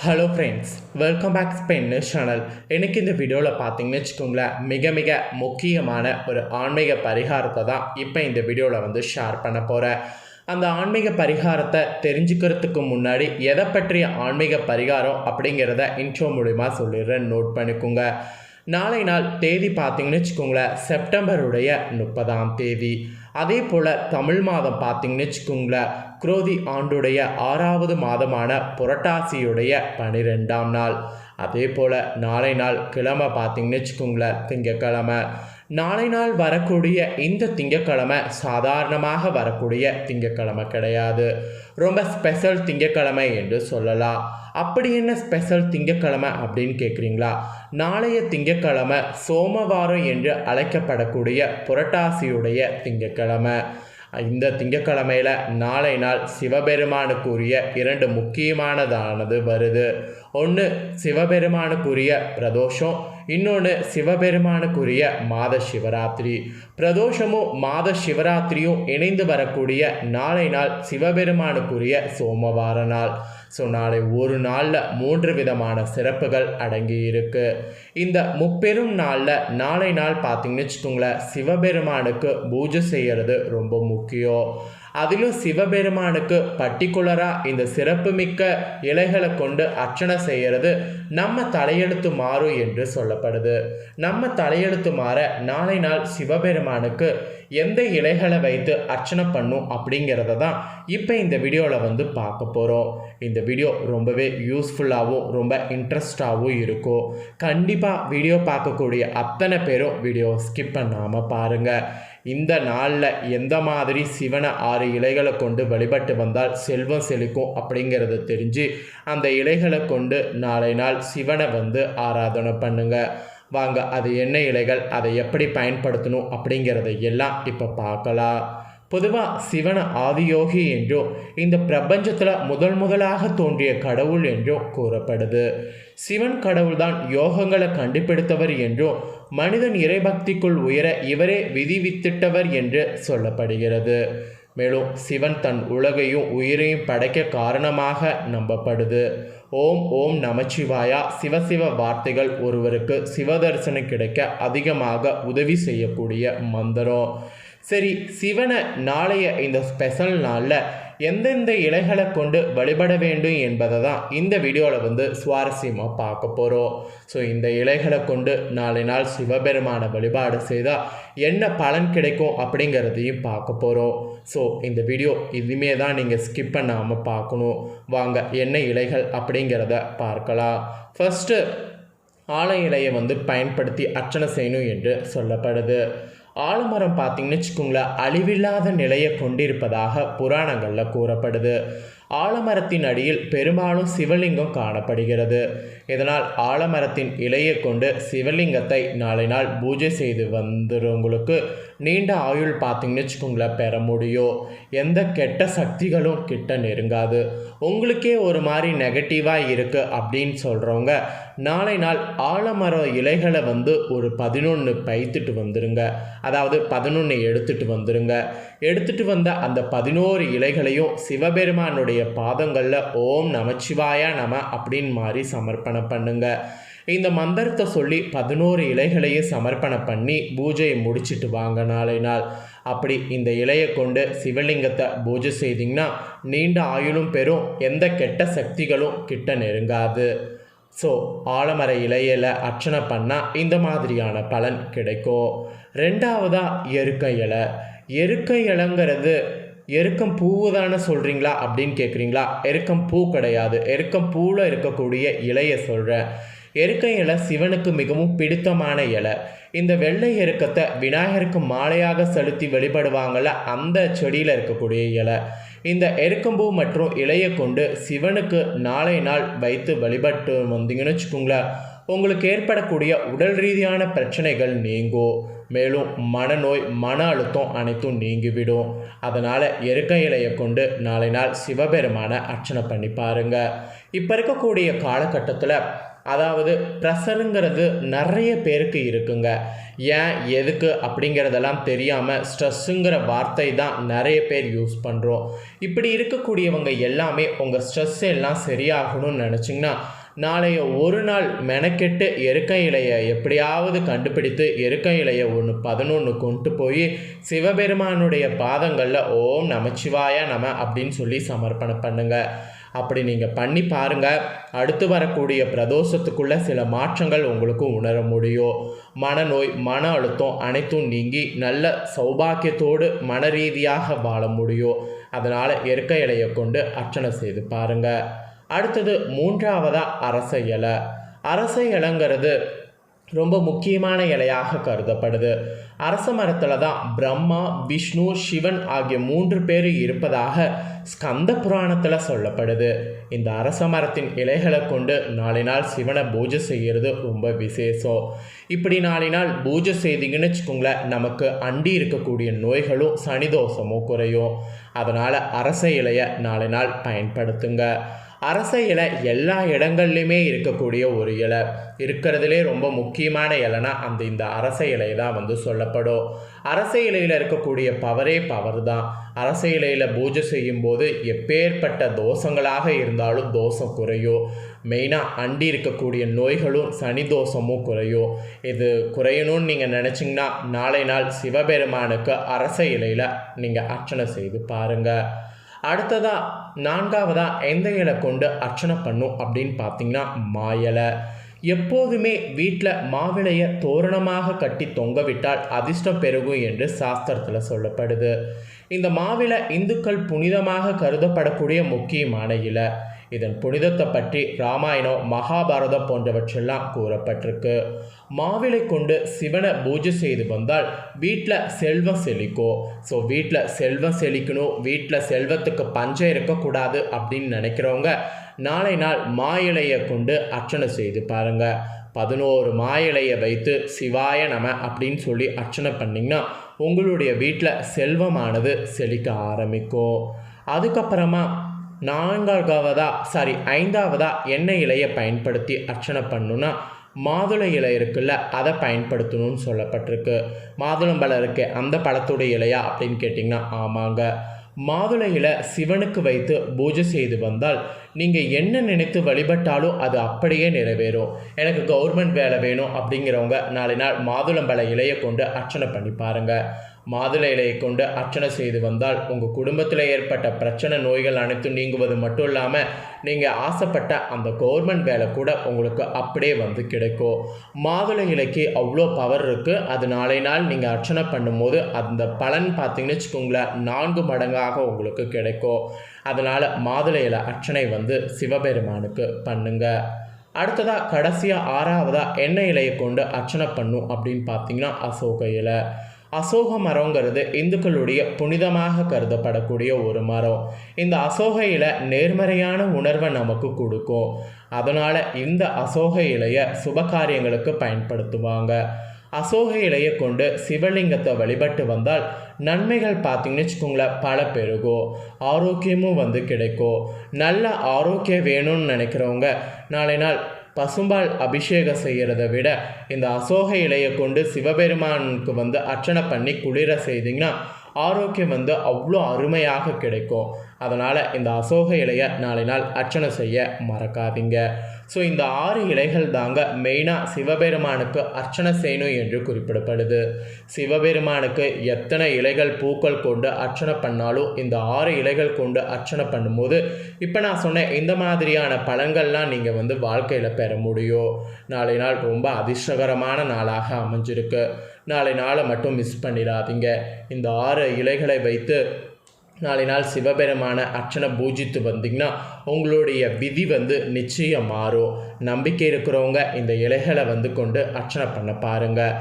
Hello friends, welcome back Spain channel. எனக்கு இந்த வீடியோவில் பார்த்தீங்கன்னு வச்சுக்கோங்களேன், மிக மிக முக்கியமான ஒரு ஆன்மீக பரிகாரத்தை தான் இப்போ இந்த வீடியோவில் ஷேர் பண்ண போகிறேன். அந்த ஆன்மீக பரிகாரத்தை தெரிஞ்சுக்கிறதுக்கு முன்னாடி எதை பற்றிய ஆன்மீக பரிகாரம் அப்படிங்கிறத இன்ட்ரோ மூலிமா சொல்லிடுறேன், நோட் பண்ணிக்கோங்க. நாளை நாள் தேதி பார்த்தீங்கன்னு வச்சுக்கோங்களேன், செப்டம்பருடைய 30ஆம் தேதி. அதே போல் தமிழ் மாதம் பார்த்தீங்கன்னு வச்சுக்கோங்களேன், குரோதி ஆண்டுடைய 6வது மாதமான புரட்டாசியுடைய 12ஆம் நாள். அதே போல் நாளை நாள் கிழமை பார்த்தீங்கன்னு வச்சுக்கோங்களேன், திங்கக்கிழமை. நாளை நாள் வரக்கூடிய இந்த திங்கக்கிழமை சாதாரணமாக வரக்கூடிய திங்கக்கிழமை கிடையாது, ரொம்ப ஸ்பெஷல் திங்கக்கிழமை என்று சொல்லலாம். அப்படி என்ன ஸ்பெஷல் திங்கக்கிழமை அப்படின்னு கேட்குறீங்களா? நாளைய திங்கக்கிழமை சோமவாரம் என்று அழைக்கப்படக்கூடிய புரட்டாசியுடைய திங்கக்கிழமை. இந்த திங்கக்கிழமையில் நாளை நாள் சிவபெருமானுக்குரிய 2 முக்கியமானதானது வருது. ஒன்று சிவபெருமானுக்குரிய பிரதோஷம், இன்னொன்று சிவபெருமானுக்குரிய மாத சிவராத்திரி. பிரதோஷமும் மாத சிவராத்திரியும் இணைந்து வரக்கூடிய நாளை நாள் சிவபெருமானுக்குரிய சோமவார நாள். ஸோ நாளை ஒரு நாளில் 3 விதமான சிறப்புகள் அடங்கி இருக்கு. இந்த முப்பெரும் நாளில் நாளை நாள் பார்த்தீங்கன்னு வச்சுக்கோங்களேன், சிவபெருமானுக்கு பூஜை செய்கிறது ரொம்ப முக்கியம். அதிலும் சிவபெருமானுக்கு பர்டிகுலராக இந்த சிறப்புமிக்க இலைகளை கொண்டு அர்ச்சனை செய்கிறது நம்ம தலையெழுத்து மாறும் என்று சொல்லப்படுது. நம்ம தலையெழுத்து மாற நாளை நாள் சிவபெருமானுக்கு எந்த இலைகளை வைத்து அர்ச்சனை பண்ணும் அப்படிங்கிறத தான் இப்போ இந்த வீடியோவில் பார்க்க போகிறோம். இந்த வீடியோ ரொம்பவே யூஸ்ஃபுல்லாகவும் ரொம்ப இன்ட்ரெஸ்டாகவும் இருக்கும். கண்டிப்பாக வீடியோ பார்க்கக்கூடிய அத்தனை பேரும் வீடியோ ஸ்கிப் பண்ணாமல் பாருங்கள். இந்த நாளில் எந்த மாதிரி சிவனை 6 இலைகளை கொண்டு வழிபட்டு வந்தால் செல்வம் செழிக்கும் அப்படிங்கிறத தெரிஞ்சு அந்த இலைகளை கொண்டு நாளை நாள் சிவனை ஆராதனை பண்ணுங்க. வாங்க, அது என்ன இலைகள், அதை எப்படி பயன்படுத்தணும் அப்படிங்கிறத எல்லாம் இப்போ பார்க்கலாம். பொதுவாக சிவனை ஆதியோகி என்றும் இந்த பிரபஞ்சத்தில் முதலாக தோன்றிய கடவுள் என்றும் கூறப்படுது. சிவன் கடவுள்தான் யோகங்களை கண்டுபிடித்தவர் என்றும் மனிதன் இறைபக்திக்குள் உயர இவரே விதிவித்திட்டவர் என்று சொல்லப்படுகிறது. மேலும் சிவன் தன் உலகையும் உயிரையும் படைக்க காரணமாக நம்பப்படுது. ஓம் ஓம் நமச்சிவாயா சிவசிவ வார்த்தைகள் ஒருவருக்கு சிவதரிசனம் கிடைக்க அதிகமாக உதவி செய்யக்கூடிய மந்திரம். சரி, சிவனை நாளைய இந்த ஸ்பெஷல் நாளில் எந்தெந்த இலைகளை கொண்டு வழிபட வேண்டும் என்பதை தான் இந்த வீடியோவில் சுவாரஸ்யமாக பார்க்க போகிறோம். ஸோ இந்த இலைகளை கொண்டு நாளை நாள் சிவபெருமான வழிபாடு செய்தால் என்ன பலன் கிடைக்கும் அப்படிங்கிறதையும் பார்க்க போகிறோம். ஸோ இந்த வீடியோ இதுமே தான் நீங்கள் ஸ்கிப் பண்ணாமல் பார்க்கணும். வாங்க, என்ன இலைகள் அப்படிங்கிறத பார்க்கலாம். ஃபஸ்ட்டு ஆலை இலையை பயன்படுத்தி அர்ச்சனை செய்யணும் என்று சொல்லப்படுது. ஆலமரம் பார்த்தீங்கன்னு வச்சுக்கோங்களேன், அழிவில்லாத நிலையை கொண்டிருப்பதாக புராணங்களில் கூறப்படுது. ஆலமரத்தின் அடியில் பெரும்பாலும் சிவலிங்கம் காணப்படுகிறது. இதனால் ஆலமரத்தின் இலையை கொண்டு சிவலிங்கத்தை நாளை நாள் பூஜை செய்து வந்துறவங்களுக்கு நீண்ட ஆயுள் பார்த்தீங்கன்னு வச்சுக்கோங்களேன் பெற முடியும். எந்த கெட்ட சக்திகளும் கிட்ட நெருங்காது. உங்களுக்கே ஒரு மாதிரி நெகட்டிவாக இருக்குது அப்படின்னு சொல்கிறவங்க நாளை நாள் ஆலமர இலைகளை ஒரு 11 பைத்துட்டு வந்துடுங்க. அதாவது 11 எடுத்துகிட்டு வந்துடுங்க. எடுத்துகிட்டு வந்த அந்த 11 இலைகளையும் சிவபெருமானுடைய பாதங்களில் ஓம் நமச்சிவாய நம அப்படின்னு மாதிரி சமர்ப்பணம் பண்ணுங்க. இந்த மந்திரத்தை சொல்லி 11 இலைகளையும் சமர்ப்பணம் பண்ணி பூஜையை முடிச்சுட்டு வாங்க நாளை நாள். அப்படி இந்த இலையை கொண்டு சிவலிங்கத்தை பூஜை செய்திங்கன்னா நீண்ட ஆயுளும் பெறும், எந்த கெட்ட சக்திகளும் கிட்ட நெருங்காது. ஸோ ஆலமர இலையில் அர்ச்சனை பண்ணால் இந்த மாதிரியான பலன் கிடைக்கும். 2வதாக எருக்க இலை. எருக்க இலைங்கிறது எருக்கம் பூவு தானே சொல்கிறீங்களா அப்படின்னு கேட்குறீங்களா? எருக்கம் பூ கிடையாது, எருக்கம் பூவில் இருக்கக்கூடிய இலையை சொல்கிறேன். எருக்க இலை சிவனுக்கு மிகவும் பிடித்தமான இலை. இந்த வெள்ளை எருக்கத்தை விநாயகருக்கு மாலையாக செலுத்தி வழிபடுவாங்கள்ல, அந்த செடியில் இருக்கக்கூடிய இலை. இந்த எருக்கம்பூ மற்றும் இலையை கொண்டு சிவனுக்கு நாளை நாள் வைத்து வழிபட்டு வந்தீங்கன்னு வச்சுக்கோங்களேன், உங்களுக்கு ஏற்படக்கூடிய உடல் ரீதியான பிரச்சனைகள் நீங்கும். மேலும் மனநோய், மன அழுத்தம் அனைத்தும் நீங்கிவிடும். அதனால் எருக்க இலையை கொண்டு நாளை நாள் சிவபெருமான அர்ச்சனை பண்ணி பாருங்கள். இப்போ இருக்கக்கூடிய காலகட்டத்தில் அதாவது ப்ரெஷருங்கிறது நிறைய பேருக்கு இருக்குங்க. ஏன் எதுக்கு அப்படிங்கிறதெல்லாம் தெரியாமல் ஸ்ட்ரெஸ்ஸுங்கிற வார்த்தை தான் நிறைய பேர் யூஸ் பண்ணுறோம். இப்படி இருக்கக்கூடியவங்க எல்லாமே உங்கள் ஸ்ட்ரெஸ் எல்லாம் சரியாகணும்னு நினச்சிங்கன்னா நாளைய ஒரு நாள் மெனக்கெட்டு எருக்க இலையை எப்படியாவது கண்டுபிடித்து எருக்க இலையை 11 கொண்டு போய் சிவபெருமானுடைய பாதங்களில் ஓம் நமச்சிவாய நம அப்படின்னு சொல்லி சமர்ப்பணம் பண்ணுங்க. அப்படி நீங்கள் பண்ணி பாருங்கள். அடுத்து வரக்கூடிய பிரதோஷத்துக்குள்ளே சில மாற்றங்கள் உங்களுக்கு உணர முடியும். மனநோய் மன அழுத்தம் அனைத்தும் நீங்கி நல்ல சௌபாக்கியத்தோடு மன ரீதியாக வாழ முடியும். அதனால் எருக்க இலையை கொண்டு அர்ச்சனை செய்து பாருங்கள். அடுத்தது மூன்றாவதாக அரச இலை. அரச இலைங்கிறது ரொம்ப முக்கியமான இலையாக கருதப்படுது. அரச மரத்தில் தான் பிரம்மா விஷ்ணு சிவன் ஆகிய 3 பேர் இருப்பதாக ஸ்கந்த புராணத்தில் சொல்லப்படுது. இந்த அரச மரத்தின் இலைகளை கொண்டு 4 நாள் சிவனை பூஜை செய்கிறது ரொம்ப விசேஷம். இப்படி 4 நாள் பூஜை செய்தீங்கன்னு வச்சுக்கோங்களேன், நமக்கு அண்டி இருக்கக்கூடிய நோய்களும் சனிதோஷமும் குறையும். அதனால் அரச இலையை 4 நாள் பயன்படுத்துங்க. அரச இலை எல்லா இடங்கள்லையுமே இருக்கக்கூடிய ஒரு இலை. இருக்கிறதுலே ரொம்ப முக்கியமான இலைனா இந்த அரச இலை தான் சொல்லப்படும். அரச இலையில் இருக்கக்கூடிய பவர் தான். அரச இலையில் பூஜை செய்யும்போது எப்பேற்பட்ட தோஷங்களாக இருந்தாலும் தோஷம் குறையும். மெயினாக அண்டி இருக்கக்கூடிய நோய்களும் சனி தோஷமும் குறையும். இது குறையணும்னு நீங்கள் நினச்சிங்கன்னா நாளை நாள் சிவபெருமானுக்கு அரச இலையில் நீங்கள் அர்ச்சனை செய்து பாருங்கள். அடுத்ததாக 4வதாக எந்த இலை கொண்டு அர்ச்சனை பண்ணும் அப்படின்னு பார்த்தீங்கன்னா மாயிலை. எப்போதுமே வீட்டில் மாவிலையை தோரணமாக கட்டி தொங்க விட்டால் அதிர்ஷ்டம் பெருகும் என்று சாஸ்திரத்தில் சொல்லப்படுது. இந்த மாவிலை இந்துக்கள் புனிதமாக கருதப்படக்கூடிய முக்கியமான இலை. இதன் புனிதத்தை பற்றி ராமாயணம் மகாபாரதம் போன்றவற்றெல்லாம் கூறப்பட்டிருக்கு. மாவிலை கொண்டு சிவனை பூஜை செய்து வந்தால் வீட்டில் செல்வம் செழிக்கும். ஸோ வீட்டில் செல்வம் செழிக்கணும், வீட்டில் செல்வத்துக்கு பஞ்சம் இருக்கக்கூடாது அப்படின்னு நினைக்கிறவங்க நாளை நாள் மா இலையை கொண்டு அர்ச்சனை செய்து பாருங்கள். 11 மா இலையை வைத்து சிவாய நம அப்படின்னு சொல்லி அர்ச்சனை பண்ணிங்கன்னா உங்களுடைய வீட்டில் செல்வமானது செழிக்க ஆரம்பிக்கும். அதுக்கப்புறமா 5வதா எண்ணெய் இலையை பயன்படுத்தி அர்ச்சனை பண்ணுன்னா மாதுளை இலை இருக்குல்ல, அதை பயன்படுத்தணும்னு சொல்லப்பட்டிருக்கு. மாதுளம்பழம் இருக்கு, அந்த பழத்துடைய இலையா அப்படின்னு கேட்டிங்கன்னா ஆமாங்க. மாதுளை இலை சிவனுக்கு வைத்து பூஜை செய்து வந்தால் நீங்கள் என்ன நினைத்து வழிபட்டாலும் அது அப்படியே நிறைவேறும். எனக்கு கவர்மெண்ட் வேலை வேணும் அப்படிங்கிறவங்க நாளை நாள் மாதுளம்பழ இலையை கொண்டு அர்ச்சனை பண்ணி பாருங்கள். மாதுளை இலையை கொண்டு அர்ச்சனை செய்து வந்தால் உங்கள் குடும்பத்தில் ஏற்பட்ட பிரச்சனை நோய்கள் அனைத்தும் நீங்குவது மட்டும் இல்லாமல் நீங்கள் ஆசைப்பட்ட அந்த கவர்மெண்ட் வேலை கூட உங்களுக்கு அப்படியே கிடைக்கும். மாதுளை இலைக்கு அவ்வளோ பவர் இருக்குது. அது நாளை நாள் நீங்கள் அர்ச்சனை பண்ணும்போது அந்த பலன் பார்த்தீங்கன்னு வச்சுக்கோங்களேன் 4 மடங்காக உங்களுக்கு கிடைக்கும். அதனால் மாதுளை இலை அர்ச்சனை சிவபெருமானுக்கு பண்ணுங்க. அடுத்ததாக கடைசியாக 6வதா எண்ணெய் இலையை கொண்டு அர்ச்சனை பண்ணும் அப்படின்னு பார்த்தீங்கன்னா அசோக இலை. அசோக மரங்கிறது இந்துக்களுடைய புனிதமாக கருதப்படக்கூடிய ஒரு மரம். இந்த அசோக இலை நேர்மறையான உணர்வை நமக்கு கொடுக்கும். அதனால் இந்த அசோக இலையை சுபகாரியங்களுக்கு பயன்படுத்துவாங்க. அசோக இலையை கொண்டு சிவலிங்கத்தை வழிபட்டு வந்தால் நன்மைகள் பார்த்தீங்கன்னு வச்சுக்கோங்களேன் பல பெருகும். ஆரோக்கியமும் கிடைக்கும். நல்ல ஆரோக்கியம் வேணும்னு நினைக்கிறவங்க நாளை நாள் பசும்பால் அபிஷேகம் செய்கிறத விட இந்த அசோக இலையை கொண்டு சிவபெருமானுக்கு அர்ச்சனை பண்ணி குளிர செய்திங்கன்னா ஆரோக்கியம் அவ்வளோ அருமையாக கிடைக்கும். அதனால் இந்த அசோக இலையை நாளை நாள் அர்ச்சனை செய்ய மறக்காதீங்க. ஸோ இந்த 6 இலைகள் தாங்க மெயினாக சிவபெருமானுக்கு அர்ச்சனை செய்யணும் என்று குறிப்பிடப்படுது. சிவபெருமானுக்கு எத்தனை இலைகள் பூக்கள் கொண்டு அர்ச்சனை பண்ணாலும் இந்த 6 இலைகள் கொண்டு அர்ச்சனை பண்ணும்போது இப்போ நான் சொன்ன இந்த மாதிரியான பலன்கள்லாம் நீங்கள் வாழ்க்கையில் பெற முடியும். நாளை நாள் ரொம்ப அதிர்ஷ்டகரமான நாளாக அமைஞ்சிருக்கு. நாளை நாளை மட்டும் மிஸ் பண்ணிடாதீங்க. இந்த 6 இலைகளை வைத்து நாளை நாள் சிவபெருமான அர்ச்சனை பூஜித்து வந்தீங்கன்னா உங்களுடைய விதி நிச்சயம் மாறும். நம்பிக்கை இருக்கிறவங்க இந்த இலைகளை கொண்டு அர்ச்சனை பண்ண பாருங்கள்.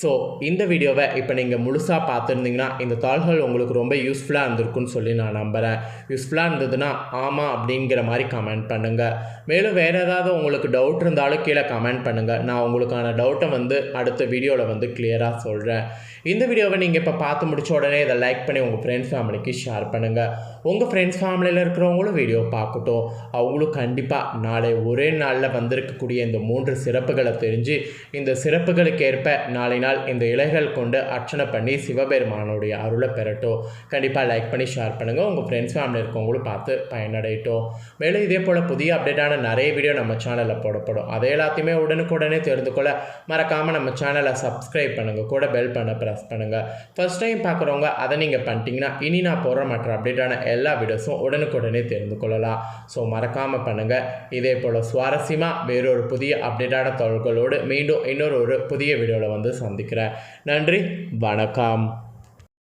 ஸோ இந்த வீடியோவை இப்போ நீங்கள் முழுசாக பார்த்துருந்தீங்கன்னா இந்த தாள்கள் உங்களுக்கு ரொம்ப யூஸ்ஃபுல்லாக இருந்திருக்குன்னு சொல்லி நான் நம்புகிறேன். யூஸ்ஃபுல்லாக இருந்ததுன்னா ஆமாம் அப்படிங்கிற மாதிரி கமெண்ட் பண்ணுங்கள். மேலும் வேறு ஏதாவது உங்களுக்கு டவுட் இருந்தாலும் கீழே கமெண்ட் பண்ணுங்கள். நான் உங்களுக்கான டவுட்டை அடுத்த வீடியோவில் கிளியராக சொல்கிறேன். இந்த வீடியோவை நீங்கள் இப்போ பார்த்து முடிச்ச உடனே இதை லைக் பண்ணி உங்கள் ஃப்ரெண்ட்ஸ் ஃபேமிலிக்கு ஷேர் பண்ணுங்கள். உங்கள் ஃப்ரெண்ட்ஸ் ஃபேமிலியில் இருக்கிறவங்களும் வீடியோ பார்க்கட்டும். அவங்களும் கண்டிப்பாக நாளை ஒரே நாளில் வந்திருக்கக்கூடிய இந்த 3 சிறப்புகளை தெரிஞ்சு இந்த சிறப்புகளுக்கு ஏற்ப நாளை நாள் இந்த இலைகள் கொண்டு அர்ச்சனை பண்ணி சிவபெருமானுடைய அருளை பெறட்டும். கண்டிப்பாக லைக் பண்ணி ஷேர் பண்ணுங்கள். உங்கள் ஃப்ரெண்ட்ஸ் ஃபேமிலி இருக்கவங்களும் பார்த்து பயனடையட்டும். மேலும் இதே போல் புதிய அப்டேட்டான நிறைய வீடியோ நம்ம சேனலில் போடப்படும். அதை எல்லாத்தையுமே உடனுக்குடனே தெரிந்து கொள்ள மறக்காமல் நம்ம சேனலை சப்ஸ்கிரைப் பண்ணுங்கள். கூட பெல் பண்ண ப்ரெஸ் பண்ணுங்கள். ஃபர்ஸ்ட் டைம் பார்க்குறவங்க அதை நீங்கள் பண்ணிட்டீங்கன்னா இனி நான் போடுற மற்ற அப்டேட்டான எல்லா வீடியோஸும் உடனுக்குடனே தெரிந்து கொள்ளலாம். ஸோ மறக்காமல் பண்ணுங்கள். இதே போல் சுவாரஸ்யமாக வேறொரு புதிய அப்டேட்டான தகவல்களோடு மீண்டும் இன்னொரு புதிய வீடியோவில் சந்திக்கிறேன். நன்றி, வணக்கம்.